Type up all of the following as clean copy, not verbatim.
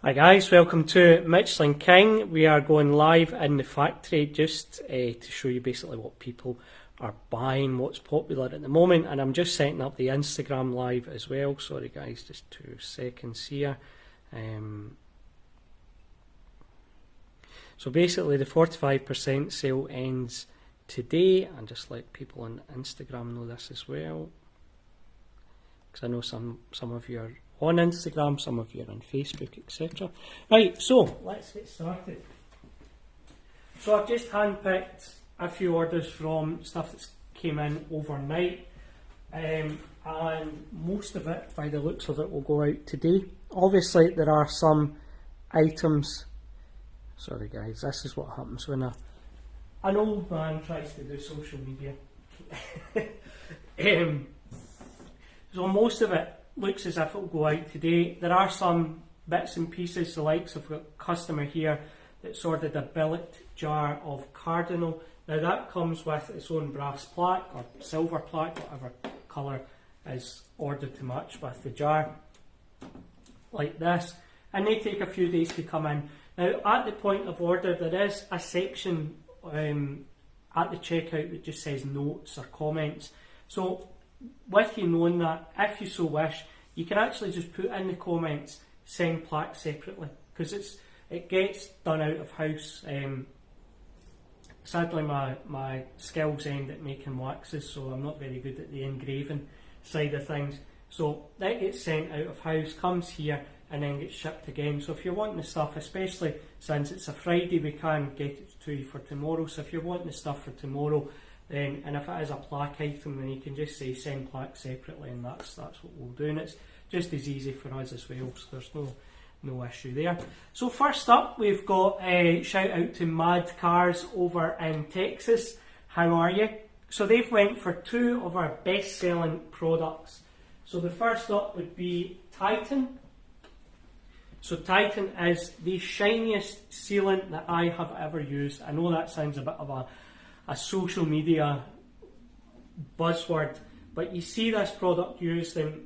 Hi guys, welcome to Michelin King. We are going live in the factory just to show you basically what people are buying, what's popular at the moment, and I'm just setting up the Instagram live as well. Sorry guys, just 2 seconds here. So basically the 45% sale ends today, and just let people on Instagram know this as well, because I know some of you are on Instagram, some of you are on Facebook, etc. Right, so let's get started. So I've just handpicked a few orders from stuff that came in overnight, and most of it, by the looks of it, will go out today. Obviously there are some items, sorry guys, this is what happens when an old man tries to do social media. So most of it looks as if it will go out today. There are some bits and pieces, the likes of a customer here that's ordered a billet jar of Cardinal. Now that comes with its own brass plaque or silver plaque, whatever colour is ordered to match with the jar, like this, and they take a few days to come in. Now at the point of order there is a section at the checkout that just says notes or comments. So with you knowing that, if you so wish, you can actually just put in the comments send plaque separately, because it gets done out of house. Sadly my skills end at making waxes, so I'm not very good at the engraving side of things. So that gets sent out of house, comes here, and then gets shipped again. So if you're wanting the stuff, especially since it's a Friday, we can get it to you for tomorrow. So if you're wanting the stuff for tomorrow, then, and if it is a plaque item, then you can just say send plaque separately, and that's what we'll do, and it's just as easy for us as well, so there's no issue there. So first up, we've got a shout out to Mad Cars over in Texas. How are you? So they've went for 2 of our best selling products. So the first up would be Titan. So Titan is the shiniest sealant that I have ever used. I know that sounds a bit of a social media buzzword, but you see this product used in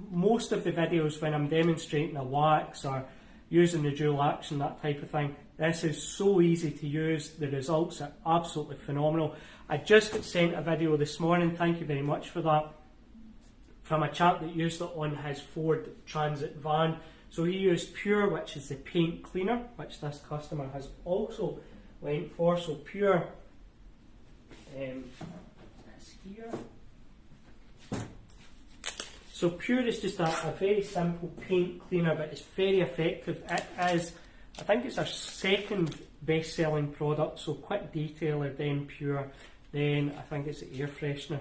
most of the videos when I'm demonstrating a wax or using the dual action, that type of thing. This is so easy to use, the results are absolutely phenomenal. I just got sent a video this morning, thank you very much for that, from a chap that used it on his Ford Transit van. So he used Pure, which is the paint cleaner, which this customer has also went for. So Pure, this here. So Pure is just a very simple paint cleaner, but it's very effective. It is, I think it's our second best selling product, so Quick Detailer, then Pure, then I think it's the air freshener.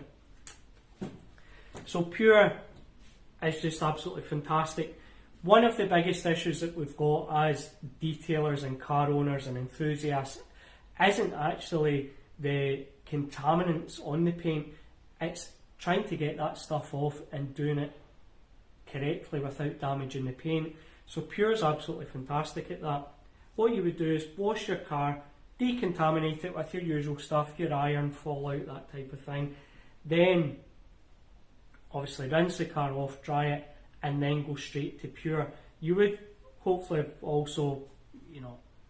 So Pure is just absolutely fantastic. One of the biggest issues that we've got as detailers and car owners and enthusiasts isn't actually the contaminants on the paint, it's trying to get that stuff off and doing it correctly without damaging the paint. So Pure is absolutely fantastic at that. What you would do is wash your car, decontaminate it with your usual stuff, your iron, fallout, that type of thing. Then obviously rinse the car off, dry it, and then go straight to Pure. You would hopefully also,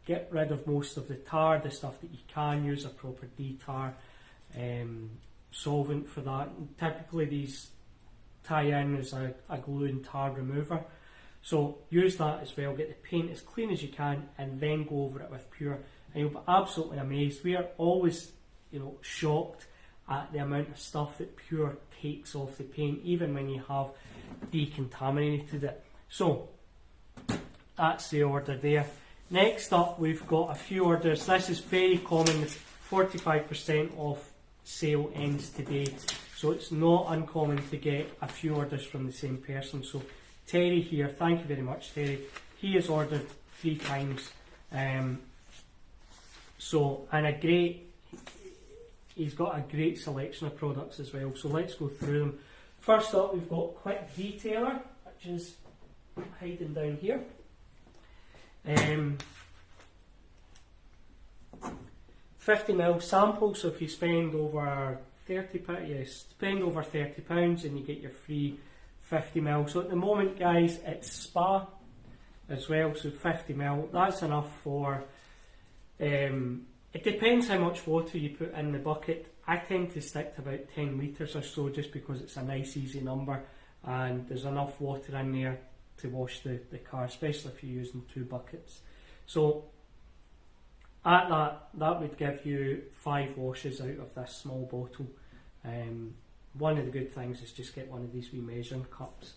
get rid of most of the tar, the stuff that you can use a proper detar solvent for that. And typically these tie in as a glue and tar remover. So use that as well, get the paint as clean as you can, and then go over it with Pure, and you'll be absolutely amazed. We are always, shocked at the amount of stuff that Pure takes off the paint, even when you have decontaminated it. So that's the order there. Next up, we've got a few orders. This is very common. 45% off sale ends today, so it's not uncommon to get a few orders from the same person. So Terry here, thank you very much Terry. He has ordered 3 times. He's got a great selection of products as well. So let's go through them. First up, we've got Quick Detailer, which is hiding down here. 50ml sample, so if you spend over £30 and you get your free 50ml. So at the moment guys, it's Spa as well, so 50ml, that's enough for, it depends how much water you put in the bucket. I tend to stick to about 10 litres or so, just because it's a nice easy number and there's enough water in there to wash the car, especially if you're using 2 buckets. So at that would give you 5 washes out of this small bottle. One of the good things is just get one of these wee measuring cups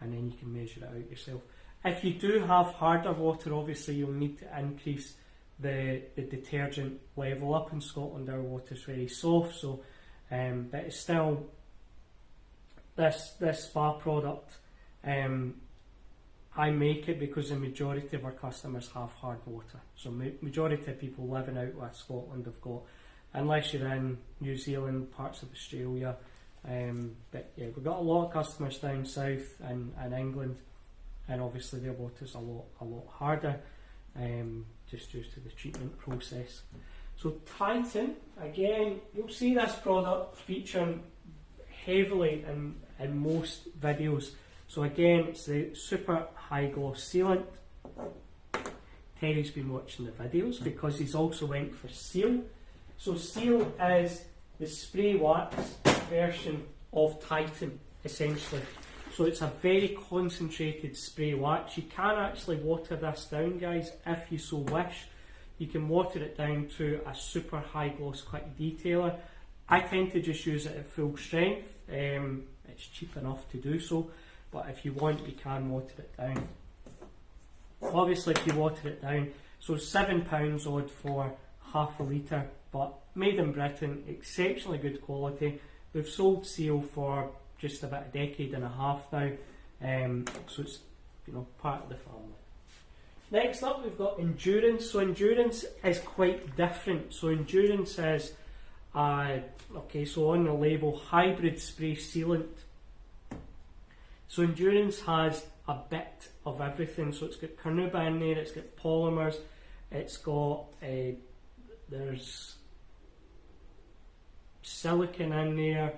and then you can measure it out yourself. If you do have harder water, obviously you'll need to increase the detergent level. Up in Scotland our water's very soft, so but it's still this spa product. I make it because the majority of our customers have hard water. So majority of people living out west Scotland have got, unless you're in New Zealand, parts of Australia. But yeah, we've got a lot of customers down south and England, and obviously their water's a lot harder, just due to the treatment process. So Titan, again, you'll see this product featuring heavily in most videos. So again, it's the super high gloss sealant. Terry's been watching the videos because he's also went for Seal. So Seal is the spray wax version of Titan, essentially. So it's a very concentrated spray wax. You can actually water this down, guys, if you so wish. You can water it down to a super high gloss quick detailer. I tend to just use it at full strength. It's cheap enough to do so, but if you want, you can water it down. Obviously, if you water it down, so £7 odd for half a litre, but made in Britain, exceptionally good quality. We've sold Seal for just about a decade and a half now, so it's, you know, part of the family. Next up, we've got Endurance. So Endurance is quite different. So Endurance is okay, so on the label, hybrid spray sealant. So Endurance has a bit of everything. So it's got carnauba in there, it's got polymers, it's got there's silicone in there,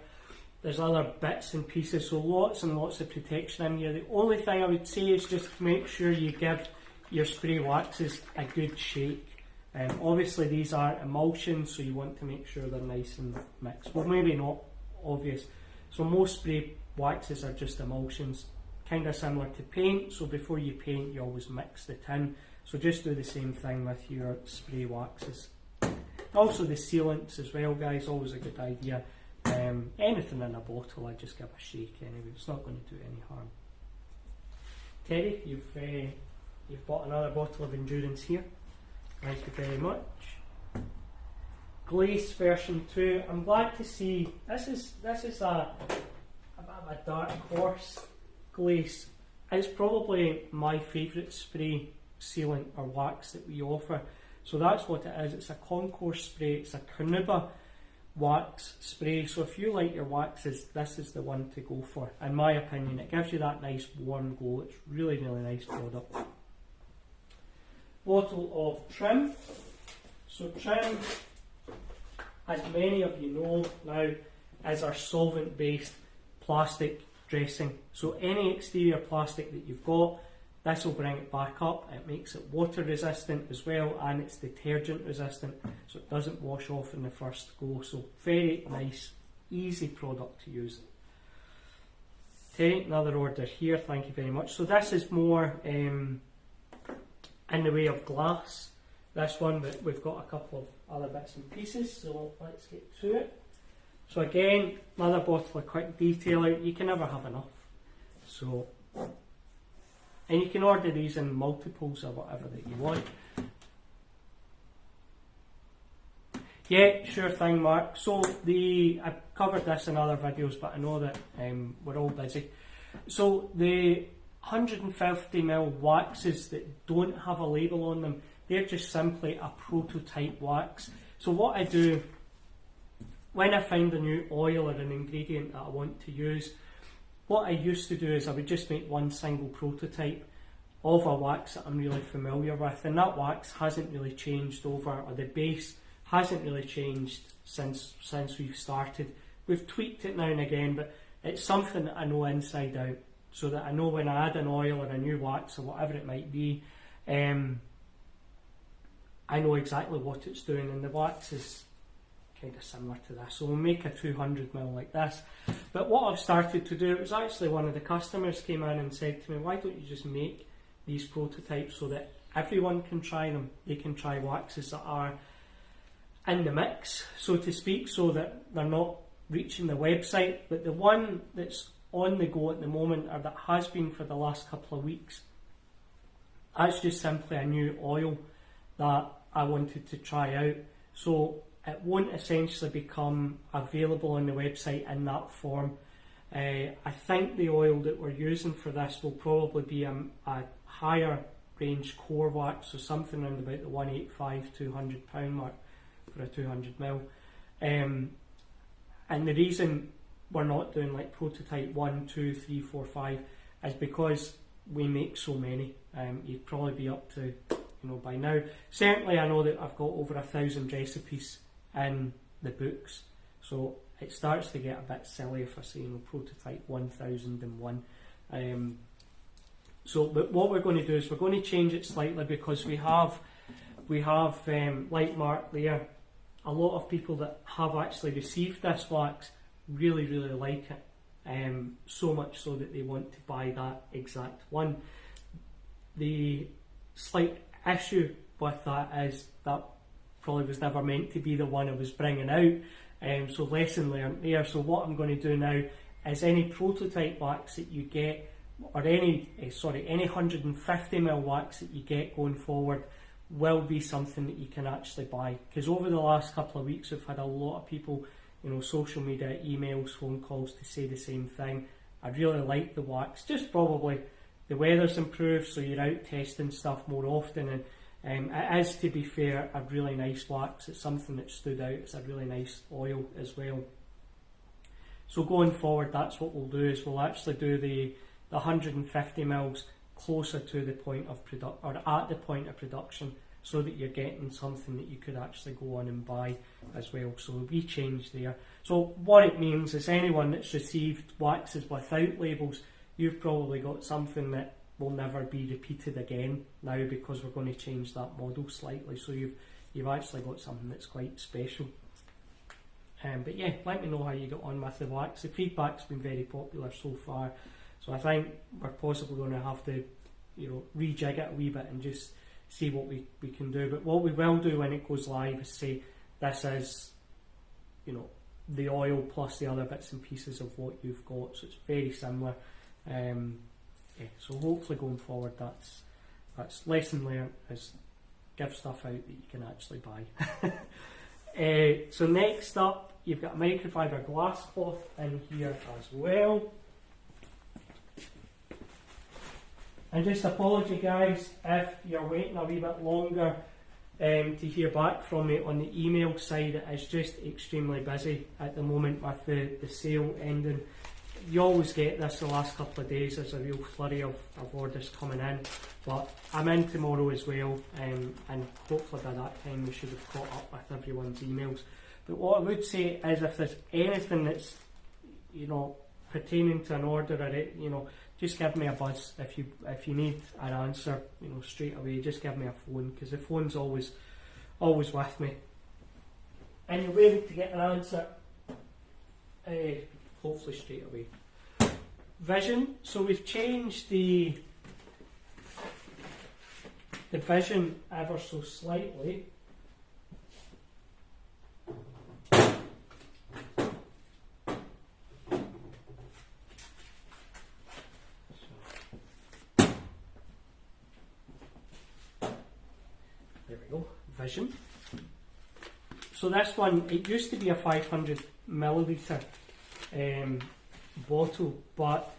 there's other bits and pieces, so lots and lots of protection in here. The only thing I would say is just make sure you give your spray waxes a good shake. Obviously these are emulsions, so you want to make sure they're nice and mixed. Well, maybe not obvious. So most spray waxes are just emulsions, kind of similar to paint. So before you paint, you always mix the tin. So just do the same thing with your spray waxes. Also the sealants as well, guys, always a good idea. Anything in a bottle, I just give a shake anyway. It's not going to do any harm. Terry, you've bought another bottle of Endurance here. Thank you very much. Glace version 2. I'm glad to see this is a bit of a dark horse. Glace. It's probably my favourite spray sealant or wax that we offer. So that's what it is. It's a concourse spray. It's a carnauba wax spray. So if you like your waxes, this is the one to go for. In my opinion, it gives you that nice warm glow. It's really, really nice product. Bottle of Trim. So Trim, as many of you know now, is our solvent-based plastic dressing. So any exterior plastic that you've got, this will bring it back up. It makes it water resistant as well, and it's detergent resistant, so it doesn't wash off in the first go. So very nice, easy product to use. Okay, another order here, thank you very much. So this is more in the way of glass. This one, but we've got a couple of other bits and pieces, so let's get to it. So again, another bottle of quick detailer. You can never have enough. So, and you can order these in multiples or whatever that you want. Yeah, sure thing, Mark. So I've covered this in other videos, but I know that we're all busy. So the 150ml waxes that don't have a label on them, they're just simply a prototype wax. So what I do, when I find a new oil or an ingredient that I want to use, what I used to do is I would just make one single prototype of a wax that I'm really familiar with, and that wax hasn't really changed over, or the base hasn't really changed since we've started. We've tweaked it now and again, but it's something that I know inside out. so that I know when I add an oil or a new wax or whatever it might be, I know exactly what it's doing, and the wax is kind of similar to this. So we'll make a 200ml like this. But what I've started to do, it was actually one of the customers came in and said to me, why don't you just make these prototypes so that everyone can try them? They can try waxes that are in the mix, so to speak, so that they're not reaching the website. But the one that's on the go at the moment, or that has been for the last couple of weeks, that's just simply a new oil that I wanted to try out. So it won't essentially become available on the website in that form. I think the oil that we're using for this will probably be a higher range core wax, so something around about the 185 £200 mark for a 200ml. And the reason we're not doing like prototype 1, 2, 3, 4, 5 is because we make so many. You'd probably be up to, by now. Certainly I know that I've got over 1,000 recipes in the books, so it starts to get a bit silly if I say prototype 1001. But what we're going to do is we're going to change it slightly, because we have like Mark there, a lot of people that have actually received this wax really like it, so much so that they want to buy that exact one. The slight issue with that is that probably was never meant to be the one I was bringing out, so lesson learned there. So what I'm going to do now is any prototype wax that you get, or any 150ml wax that you get going forward, will be something that you can actually buy. Because over the last couple of weeks we've had a lot of people, social media, emails, phone calls to say the same thing. I really like the wax, just probably the weather's improved, so you're out testing stuff more often, and it is, to be fair, a really nice wax. It's something that stood out. It's a really nice oil as well. So going forward, that's what we'll do, is we'll actually do the 150 mils closer to the point of production, or at the point of production, so that you're getting something that you could actually go on and buy as well. So we change there. So what it means is anyone that's received waxes without labels, you've probably got something that will never be repeated again now, because we're going to change that model slightly. So you've actually got something that's quite special. But yeah, let me know how you got on with the wax. The feedback's been very popular so far, so I think we're possibly going to have to rejig it a wee bit and just see what we can do. But what we will do when it goes live is say this is the oil plus the other bits and pieces of what you've got, so it's very similar. So hopefully going forward, that's lesson learned, is give stuff out that you can actually buy. So next up, you've got a microfiber glass cloth in here as well. And just apology guys if you're waiting a wee bit longer to hear back from me on the email side. It is just extremely busy at the moment with the sale ending. You always get this the last couple of days. There's a real flurry of orders coming in, but I'm in tomorrow as well, and hopefully by that time we should have caught up with everyone's emails. But what I would say is, if there's anything that's pertaining to an order, or just give me a buzz if you need an answer straight away. Just give me a phone, because the phone's always with me, and you'll be able to get an answer hopefully straight away. Vision. So we've changed the vision ever so slightly. There we go. Vision. So this one, it used to be a 500 millilitre bottle, but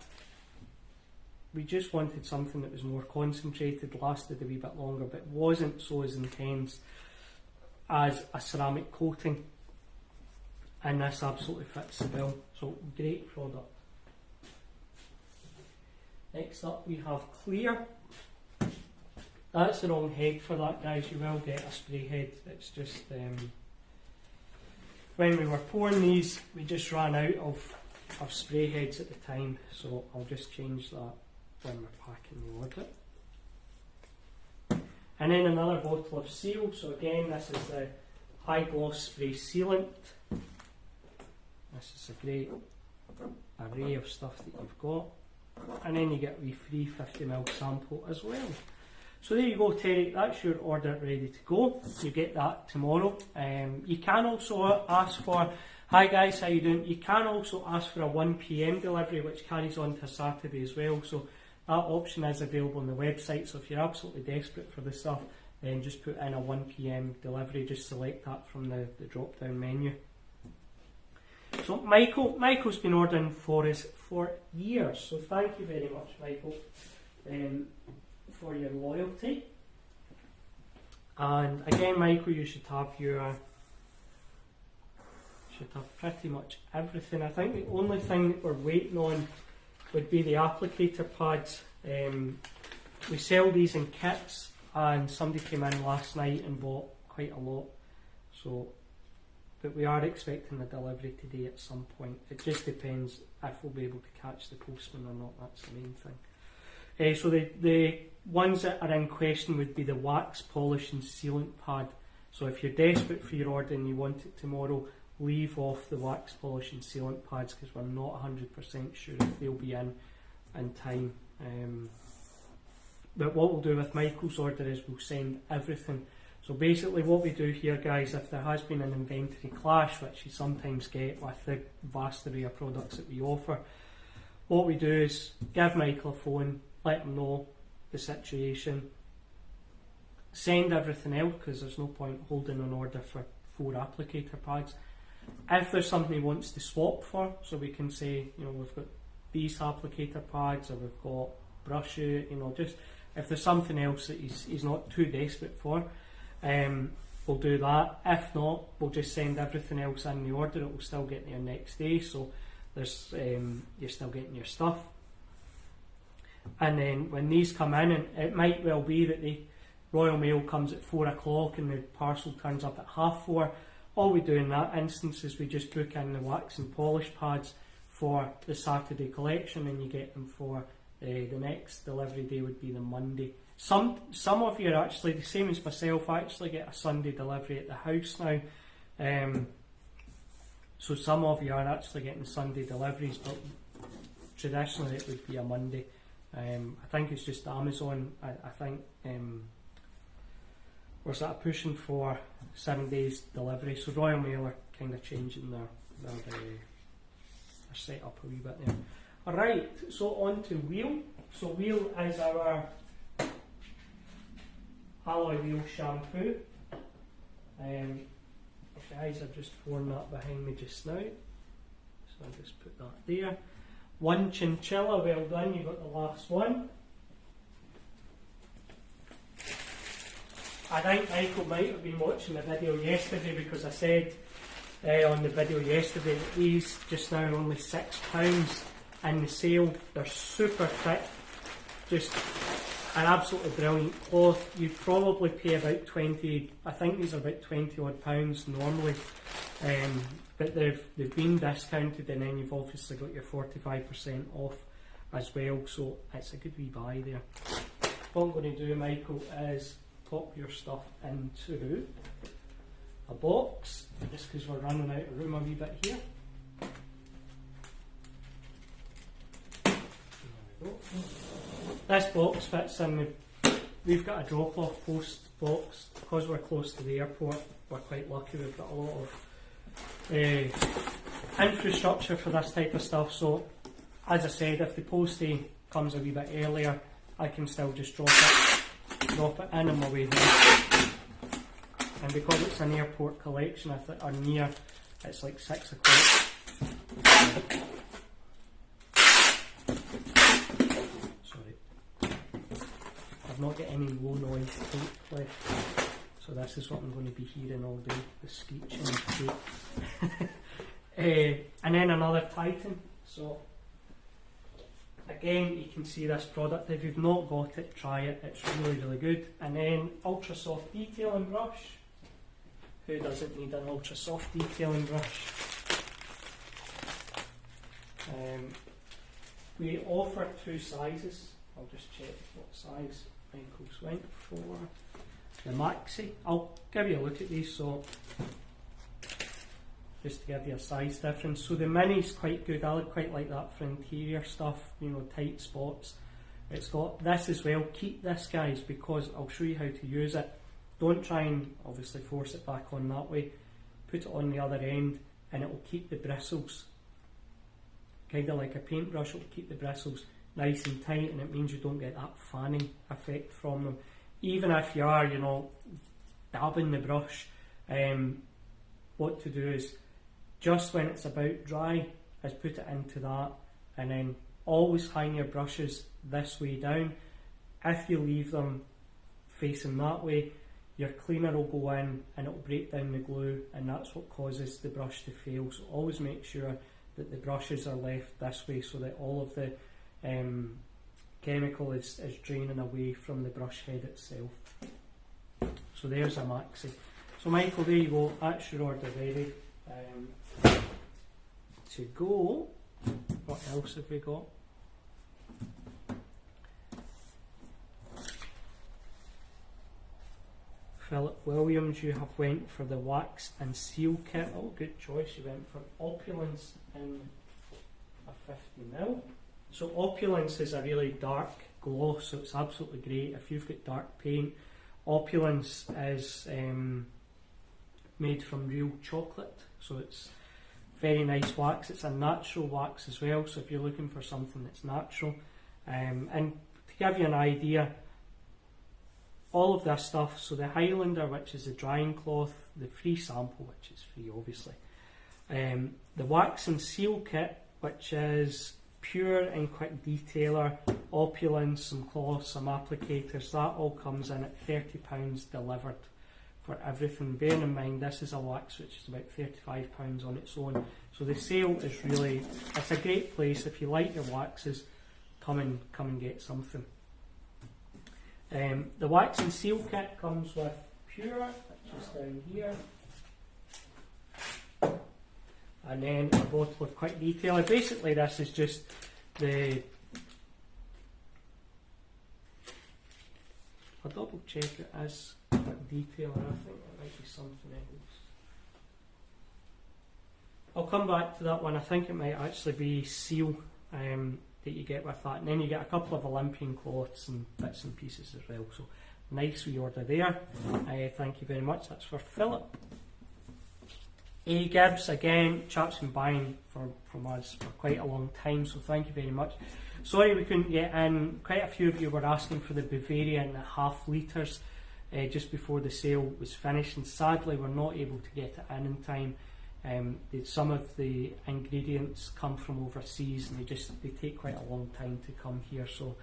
we just wanted something that was more concentrated, lasted a wee bit longer, but wasn't so as intense as a ceramic coating, and this absolutely fits the bill. So great product. Next up we have clear. That's the wrong head for that, guys. You will get a spray head. It's just when we were pouring these, we just ran out of of spray heads at the time, so I'll just change that when we're packing the order. And then another bottle of seal. So again, this is the high gloss spray sealant. This is a great array of stuff that you've got. And then you get a wee free 50ml sample as well. So there you go, Terry, that's your order ready to go. You get that tomorrow. You can also ask for, hi guys, how you doing? You can also ask for a 1 PM delivery, which carries on to Saturday as well. So that option is available on the website. So if you're absolutely desperate for the stuff, then just put in a 1 PM delivery. Just select that from the drop down menu. So Michael's been ordering for us for years. So thank you very much, Michael, for your loyalty. And again, Michael, you should have pretty much everything. I think the only thing that we're waiting on would be the applicator pads. We sell these in kits, and somebody came in last night and bought quite a lot. But we are expecting the delivery today at some point. It just depends if we'll be able to catch the postman or not. That's the main thing. So the ones that are in question would be the wax polish and sealant pad. So if you're desperate for your order and you want it tomorrow, leave off the wax polish and sealant pads, because we're not 100% sure if they'll be in time. But what we'll do with Michael's order is we'll send everything. So basically what we do here, guys, if there has been an inventory clash, which you sometimes get with the vast array of products that we offer, what we do is give Michael a phone, let him know the situation, send everything out, because there's no point holding an order for 4 applicator pads. If there's something he wants to swap for, so we can say, we've got these applicator pads, or we've got brushes, just if there's something else that he's not too desperate for, we'll do that. If not, we'll just send everything else in the order. It will still get there next day, so there's you're still getting your stuff. And then when these come in, and it might well be that the Royal Mail comes at 4 o'clock and the parcel turns up at 4:30. All we do in that instance is we just book in the wax and polish pads for the Saturday collection, and you get them for the next delivery day would be the Monday. Some of you are actually the same as myself. I actually get a Sunday delivery at the house now. So some of you are actually getting Sunday deliveries, but traditionally it would be a Monday. I think it's just Amazon. I think we're sort of pushing for 7 days delivery. So Royal Mail are kind of changing their setup a wee bit there. Alright, so on to Wheel. So Wheel is our alloy wheel shampoo. Guys, I've just worn that behind me just now. So I'll just put that there. 1 chinchilla, well done, you got the last one. I think Michael might have been watching the video yesterday, because I said on the video yesterday that these just now are only £6 in the sale. They're super thick, just an absolutely brilliant cloth. You'd probably pay about 20, I think these are about 20 odd pounds normally, but they've been discounted, and then you've obviously got your 45% off as well, so it's a good wee buy there. What I'm going to do, Michael, is pop your stuff into a box, just because we're running out of room a wee bit here. There we go. This box fits in we've got a drop-off post box. Because we're close to the airport, we're quite lucky. We've got a lot of infrastructure for this type of stuff, so as I said, if the postie comes a wee bit earlier, I can still just drop it in on my way home. And because it's an airport collection, or near, it's like 6 o'clock. Not get any low noise tape left, so this is what I'm going to be hearing all day, the screeching of tape. And then another Titan. So again, you can see this product. If you've not got it, try it. It's really good. And then ultra soft detailing brush. Who doesn't need an ultra soft detailing brush? We offer 2 sizes. I'll just check what size Michael's went for. The Maxi. I'll give you a look at these, so just to give you a size difference. So the Mini's quite good. I quite like that for interior stuff, you know, tight spots. It's got this as well. Keep this, guys, because I'll show you how to use it. Don't try and obviously force it back on that way. Put it on the other end and it will keep the bristles, kind of like a paintbrush, it will keep the bristles nice and tight, and it means you don't get that fanning effect from them. Even if you are, you know, dabbing the brush, what to do is, just when it's about dry, is put it into that, and then always hang your brushes this way down. If you leave them facing that way, your cleaner will go in and it will break down the glue, and that's what causes the brush to fail. So always make sure that the brushes are left this way so that all of the chemical is draining away from the brush head itself. So there's a Maxi. So Michael, there you go, that's your order ready to go. What else have we got? Philip Williams, you have went for the wax and seal kit. Oh, good choice. You went for Opulence in a 50ml. So Opulence is a really dark gloss, so it's absolutely great if you've got dark paint. Opulence is made from real chocolate, so it's very nice wax. It's a natural wax as well, so if you're looking for something that's natural. And to give you an idea, all of this stuff, so the Highlander, which is the drying cloth, the free sample, which is free obviously, the wax and seal kit, which is pure and quick detailer, Opulence, some cloths, some applicators, that all comes in at £30 delivered for everything. Bearing in mind this is a wax which is about £35 on its own, so the sale is really, it's a great place. If you like your waxes, come and get something. The wax and seal kit comes with Pure, which is down here, and then a bottle of Quick Detailer. Basically this is just the, I'll double check it as Quick Detailer, I think it might be something else. I'll come back to that one. I think it might actually be Seal that you get with that, and then you get a couple of Olympian cloths and bits and pieces as well. So nice wee order there. Thank you very much. That's for Philip. A Gibbs, again, chaps been buying from us for quite a long time, so thank you very much. Sorry we couldn't get in. Quite a few of you were asking for the Bavaria in the half litres just before the sale was finished, and sadly we're not able to get it in time. Some of the ingredients come from overseas and they take quite a long time to come here, so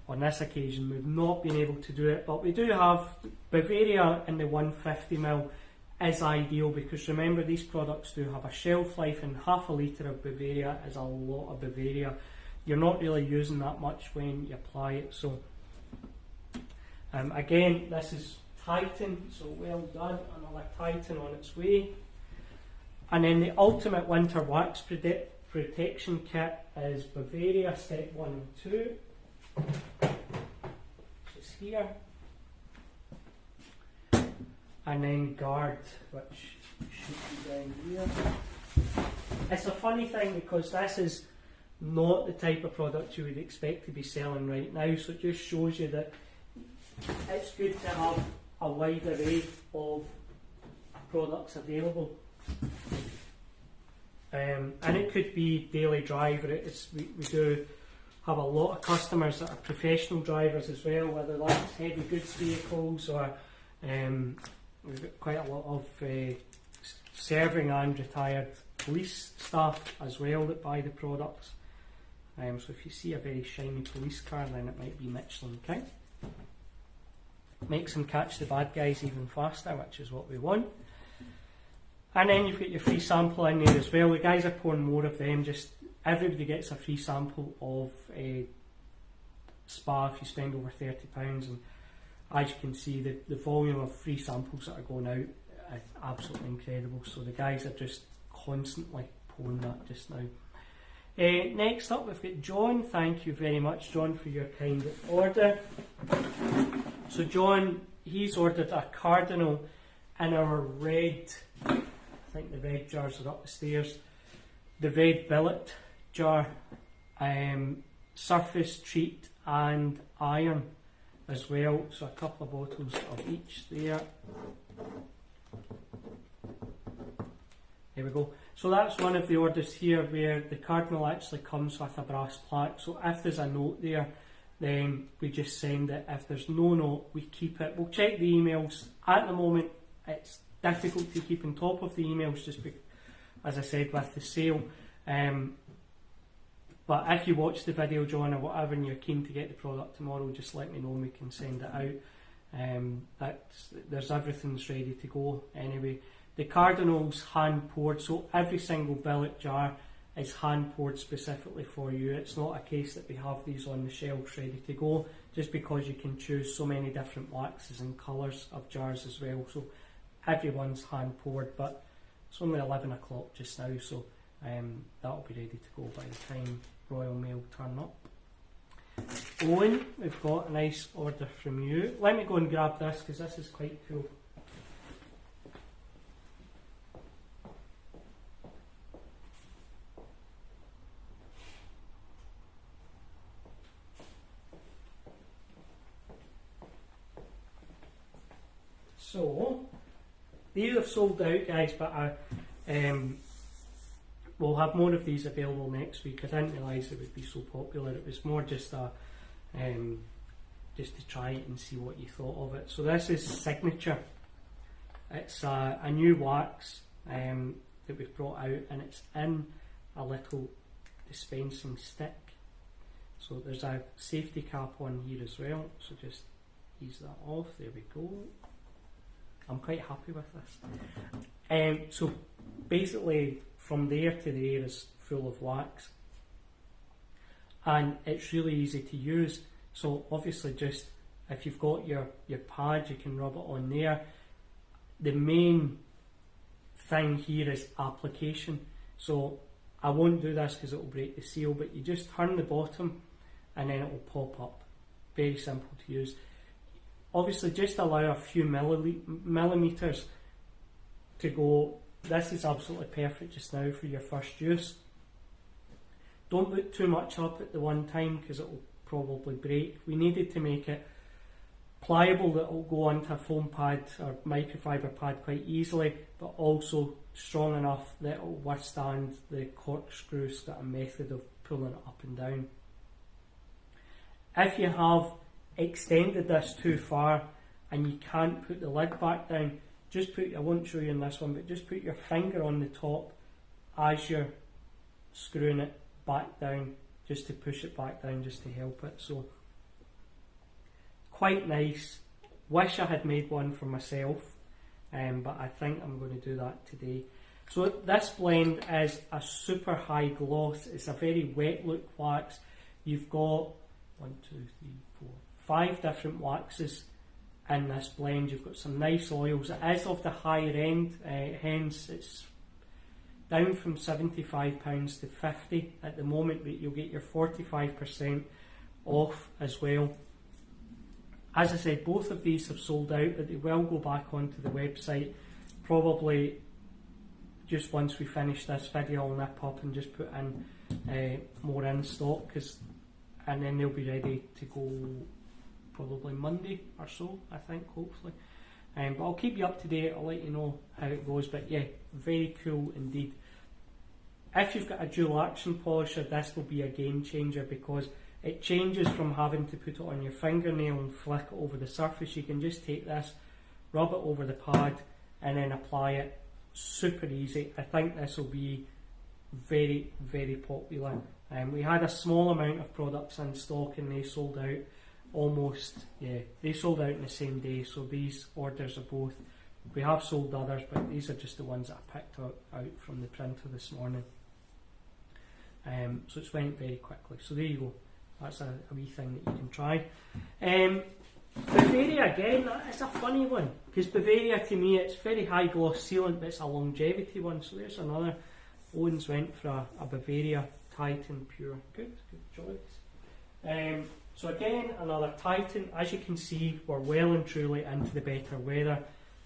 on this occasion we've not been able to do it, but we do have Bavaria in the 150ml is ideal, because remember these products do have a shelf life, and half a litre of Bavaria is a lot of Bavaria. You're not really using that much when you apply it. So again, this is Titan, so well done, another Titan on its way. And then the Ultimate Winter Wax Protection Kit is Bavaria Step 1 and 2, which is here. And then Guard, which should be down here. It's a funny thing because this is not the type of product you would expect to be selling right now, so it just shows you that it's good to have a wide array of products available. And it could be daily driver. We do have a lot of customers that are professional drivers as well, whether that's heavy goods vehicles or we've got quite a lot of serving and retired police staff as well that buy the products. So if you see a very shiny police car, then it might be Michelin King. Makes them catch the bad guys even faster, which is what we want. And then you've got your free sample in there as well. The guys are pouring more of them. Just everybody gets a free sample of a spa if you spend over £30. And as you can see, the volume of free samples that are going out is absolutely incredible. So the guys are just constantly pouring that just now. Next up we've got John. Thank you very much, John, for your kind order. So John, he's ordered a Cardinal in our red, I think the red jars are up the stairs, the red billet jar, surface treat and iron as well, so a couple of bottles of each there. There we go. So that's one of the orders here where the Cardinal actually comes with a brass plaque, so if there's a note there then we just send it. If there's no note, we keep it. We'll check the emails. At the moment it's difficult to keep on top of the emails just because, as I said, with the sale. But if you watch the video, John, or whatever, and you're keen to get the product tomorrow, just let me know and we can send it out. There's everything's ready to go anyway. The Cardinal's hand poured, so every single billet jar is hand poured specifically for you. It's not a case that we have these on the shelves ready to go, just because you can choose so many different waxes and colours of jars as well. So everyone's hand poured, but it's only 11 o'clock just now, so that'll be ready to go by the time Royal Mail turn up. Owen, we've got a nice order from you. Let me go and grab this because this is quite cool. So, these have sold out, guys, but we'll have more of these available next week. I didn't realise it would be so popular. It was more just just to try it and see what you thought of it. So this is Signature. It's a new wax that we've brought out, and it's in a little dispensing stick. So there's a safety cap on here as well, so just ease that off. There we go. I'm quite happy with this. So basically from there to there is full of wax, and it's really easy to use. So obviously, just if you've got your pad, you can rub it on there. The main thing here is application. So I won't do this because it will break the seal, but you just turn the bottom and then it will pop up. Very simple to use. Obviously, just allow a few millimeters to go. This is absolutely perfect just now for your first use. Don't put too much up at the one time because it will probably break. We needed to make it pliable that it will go onto a foam pad or microfiber pad quite easily, but also strong enough that it will withstand the corkscrew sort of method of pulling it up and down. If you have extended this too far and you can't put the lid back down, just put, I won't show you in this one, but just put your finger on the top as you're screwing it back down, just to push it back down, just to help it. So quite nice. Wish I had made one for myself, but I think I'm going to do that today. So this blend is a super high gloss. It's a very wet look wax. You've got 5 different waxes in this blend. You've got some nice oils. It is of the higher end, hence it's down from £75 to £50 at the moment, but you'll get your 45% off as well. As I said, both of these have sold out, but they will go back onto the website probably just once we finish this video. I'll nip up and just put in more in stock, and then they'll be ready to go probably Monday or so, I think, hopefully. But I'll keep you up to date. I'll let you know how it goes. But yeah, very cool indeed. If you've got a dual action polisher, this will be a game changer because it changes from having to put it on your fingernail and flick it over the surface. You can just take this, rub it over the pad, and then apply it. Super easy. I think this will be very, very popular. We had a small amount of products in stock and they sold out almost, they sold out in the same day. So these orders are both, we have sold others, but these are just the ones that I picked out from the printer this morning. So it's went very quickly. So there you go. That's a wee thing that you can try. Bavaria, again, it's a funny one because Bavaria, to me, it's very high gloss sealant, but it's a longevity one. So there's another. Owens went for a Bavaria Titan Pure. Good choice. So again, another Titan. As you can see, we're well and truly into the better weather.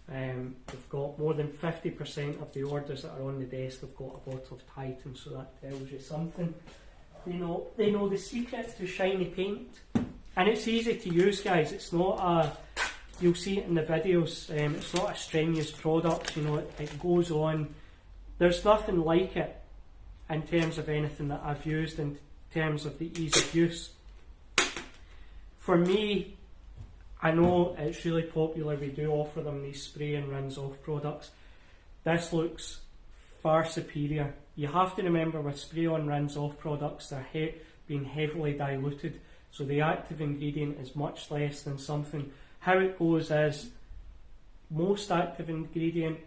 We've got more than 50% of the orders that are on the desk have got a bottle of Titan, so that tells you something. They know the secret to shiny paint, and it's easy to use, guys. It's not you'll see it in the videos, it's not a strenuous product, it goes on. There's nothing like it in terms of anything that I've used in terms of the ease of use. For me, I know it's really popular, we do offer them these spray and rinse off products. This looks far superior. You have to remember with spray on rinse off products, they're being heavily diluted, so the active ingredient is much less than something. How it goes is most active ingredient,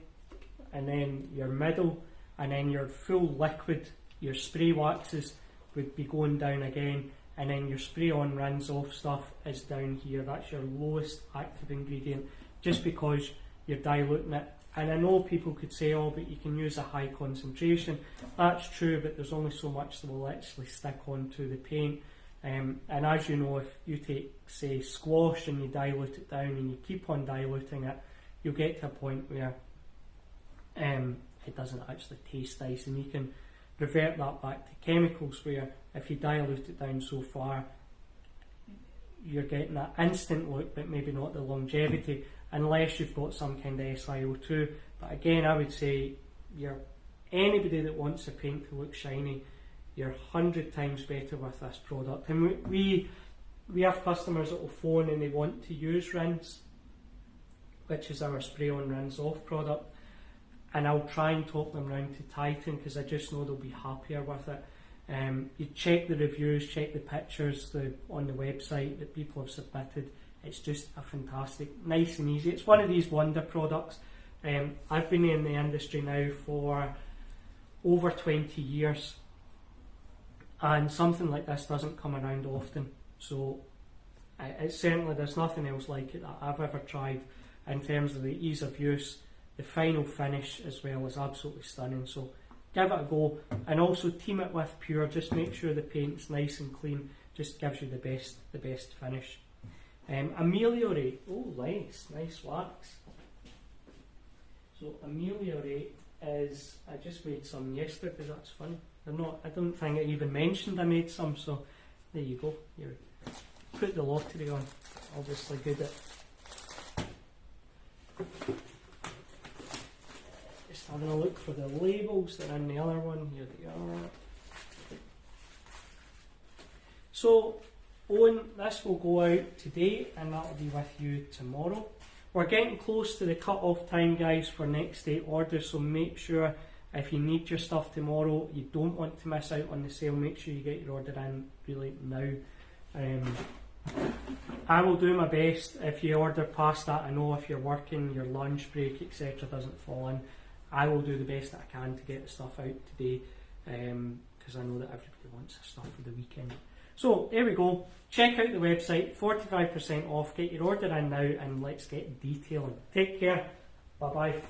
and then your middle, and then your full liquid, your spray waxes would be going down again, and then your spray on rinse off stuff is down here. That's your lowest active ingredient, just because you're diluting it. And I know people could say, oh, but you can use a high concentration. That's true, but there's only so much that will actually stick onto the paint. And as you know, if you take, say, squash and you dilute it down and you keep on diluting it, you'll get to a point where it doesn't actually taste nice, and you can revert that back to chemicals, where if you dilute it down so far, you're getting that instant look, but maybe not the longevity, unless you've got some kind of SiO2. But again, I would say anybody that wants a paint to look shiny, you're 100 times better with this product. And we have customers that will phone and they want to use Rinse, which is our spray on rinse off product, and I'll try and talk them round to Titan, because I just know they'll be happier with it. You check the reviews, check the pictures on the website that people have submitted. It's just a fantastic, nice and easy. It's one of these wonder products. I've been in the industry now for over 20 years, and something like this doesn't come around often. So it's certainly, there's nothing else like it that I've ever tried in terms of the ease of use. The final finish as well is absolutely stunning. So give it a go, and also team it with Pure. Just make sure the paint's nice and clean. Just gives you the best finish. Ameliorate. Oh, nice wax. So Ameliorate is, I just made some yesterday. That's funny. I don't think I even mentioned I made some. So there you go. You put the lottery on. Obviously good at. Just having a look for the labels. They're in the other one. Here they are. So Owen, this will go out today, and that will be with you tomorrow. We're getting close to the cut-off time, guys, for next day orders, so make sure if you need your stuff tomorrow, you don't want to miss out on the sale, make sure you get your order in really now. I will do my best. If you order past that, I know if you're working, your lunch break, etc. doesn't fall in, I will do the best that I can to get the stuff out today, because I know that everybody wants their stuff for the weekend. So there we go. Check out the website, 45% off. Get your order in now, and let's get detailing. Take care. Bye bye.